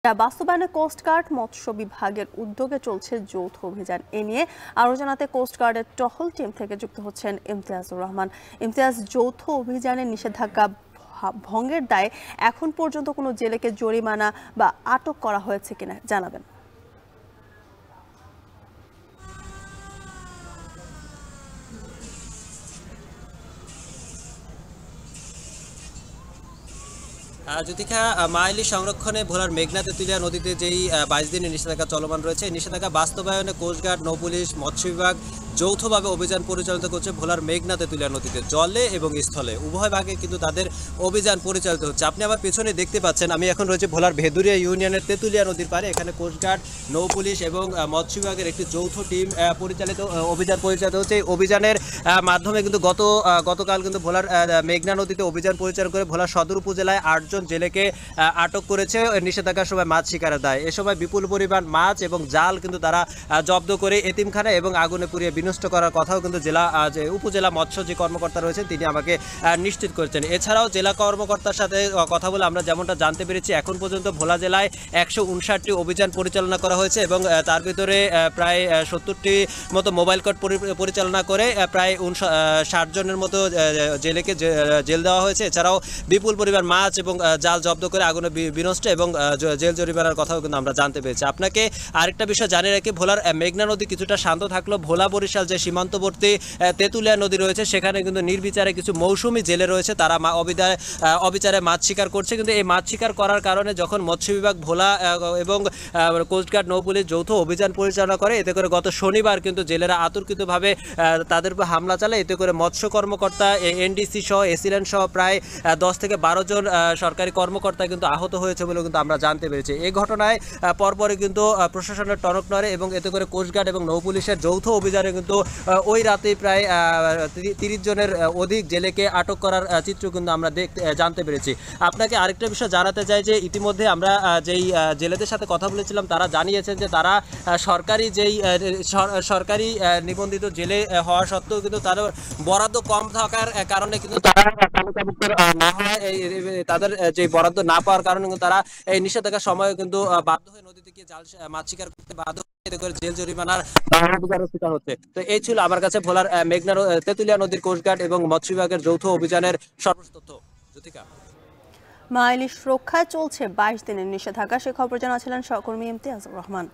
যা বাস্তবায়নে কোস্টগার্ড মৎস্য বিভাগের উদ্যোগে চলছে যৌথ অভিযান। এ নিয়ে আরও জানাতে কোস্টগার্ডের টহল টিম থেকে যুক্ত হচ্ছেন ইমতিয়াজুর রহমান। ইমতিয়াজ, যৌথ অভিযানে নিষেধাজ্ঞা ভঙ্গের দায়ে এখন পর্যন্ত কোনো জেলেকে জরিমানা বা আটক করা হয়েছে কিনা জানাবেন। জ্যোতিকা, মাইলি সংরক্ষণে ভোলার মেঘনা তেঁতুলিয়া নদীতে যেই 22 দিনের নিষেধাজ্ঞা চলমান রয়েছে, এই নিষেধাজ্ঞা বাস্তবায়নে কোস্টগার্ড, নৌপুলিশ, মৎস্য বিভাগ যৌথভাবে অভিযান পরিচালিত করছে ভোলার মেঘনা তেঁতুলিয়া নদীতে। জলে এবং স্থলে উভয় ভাগে কিন্তু তাদের অভিযান পরিচালিত হচ্ছে। আপনি আমার পেছনে দেখতে পাচ্ছেন, আমি এখন রয়েছে ভোলার ভেদুরিয়া ইউনিয়নের তেঁতুলিয়া নদীর পাড়ে। এখানে কোস্টগার্ড, নৌপুলিশ এবং মৎস্য বিভাগের একটি যৌথ টিম অভিযান পরিচালিত হচ্ছে। এই অভিযানের মাধ্যমে কিন্তু গতকাল কিন্তু ভোলার মেঘনা নদীতে অভিযান পরিচালনা করে ভোলা সদর উপজেলায় 8 জন জেলেকে আটক করেছে নিষেধাজ্ঞার সময় মাছ শিকারের দায়। এ সময় বিপুল পরিমাণ মাছ এবং জাল কিন্তু তারা জব্দ করে এতিমখানা এবং আগুনে পুড়িয়ে বিনষ্ট করার কথাও কিন্তু উপজেলা মৎস্য যে কর্মকর্তা রয়েছেন তিনি আমাকে নিশ্চিত করেছেন। এছাড়াও জেলা কর্মকর্তার সাথে কথা বলে আমরা যেমনটা জানতে পেরেছি, এখন পর্যন্ত ভোলা জেলায় 159টি অভিযান পরিচালনা করা হয়েছে এবং তার ভিতরে প্রায় 70টি মতো মোবাইল কোর্ট পরিচালনা করে প্রায় 60 জনের মতো জেলেকে জেল দেওয়া হয়েছে। এছাড়াও বিপুল পরিমাণ মাছ এবং জাল জব্দ করে আগুনে বিনষ্ট এবং জেল জরিমানার কথাও কিন্তু আমরা জানতে পেরেছি। আপনাকে আরেকটা বিষয় জানিয়ে রাখি, ভোলার মেঘনা নদী কিছুটা শান্ত থাকলেও ভোলা বরিশাল যে সীমান্তবর্তী তেঁতুলিয়া নদী রয়েছে সেখানে কিন্তু নির্বিচারে কিছু মৌসুমী জেলে রয়েছে, তারা অবিচারে মাছ শিকার করছে। কিন্তু এই মাছ শিকার করার কারণে যখন মৎস্য বিভাগ, ভোলা এবং কোস্টগার্ড, নৌপুলিশ যৌথ অভিযান পরিচালনা করে, এতে করে গত শনিবার কিন্তু জেলেরা আতর্কিতভাবে তাদের উপর হামলা চালায়। এতে করে মৎস্য কর্মকর্তা, এনডিসি সহ, এসিল্যান্ড সহ প্রায় 10 থেকে 12 জন সরকারি কর্মকর্তা কিন্তু আহত হয়েছে বলে কিন্তু আমরা জানতে পেরেছি। এই ঘটনায় পরপরই কিন্তু প্রশাসনের টনক নড়ে এবং এতে করে কোস্টগার্ড এবং নৌপুলিশের যৌথ অভিযানে কিন্তু ওই রাতেই প্রায় 30 জনের অধিক জেলেকে আটক করার চিত্র কিন্তু আমরা জানতে পেরেছি। আপনাকে আরেকটা বিষয় জানাতে চাই যে ইতিমধ্যে আমরা যেই জেলেদের সাথে কথা বলেছিলাম তারা জানিয়েছেন যে তারা সরকারি নিবন্ধিত জেলে হওয়া সত্ত্বেও কিন্তু তাদের বরাদ্দ কম থাকার কারণে কিন্তু তারা তালিকাভুক্ত না হয়, তাদের যে বরাদ্দ না পাওয়ার কারণে কিন্তু তারা এই নিষেধাজ্ঞার সময় কিন্তু বাধ্য হয়ে নদীতে গিয়ে মাছ শিকার করতে বাধ্য করে জেল জরিমানার শিকার হচ্ছে। তো এই ছিল আমার কাছে ভোলার মেঘনা তেঁতুলিয়া নদীর কোস্টগার্ড এবং মৎস্য বিভাগের যৌথ অভিযানের সর্বশেষ তথ্য। জ্যোতিকা, মাইলি সুরক্ষায় চলছে 22 দিনের নিষেধাজ্ঞা, সে খবর জানাচ্ছিলেন সহকর্মী ইমতিয়াজুর রহমান।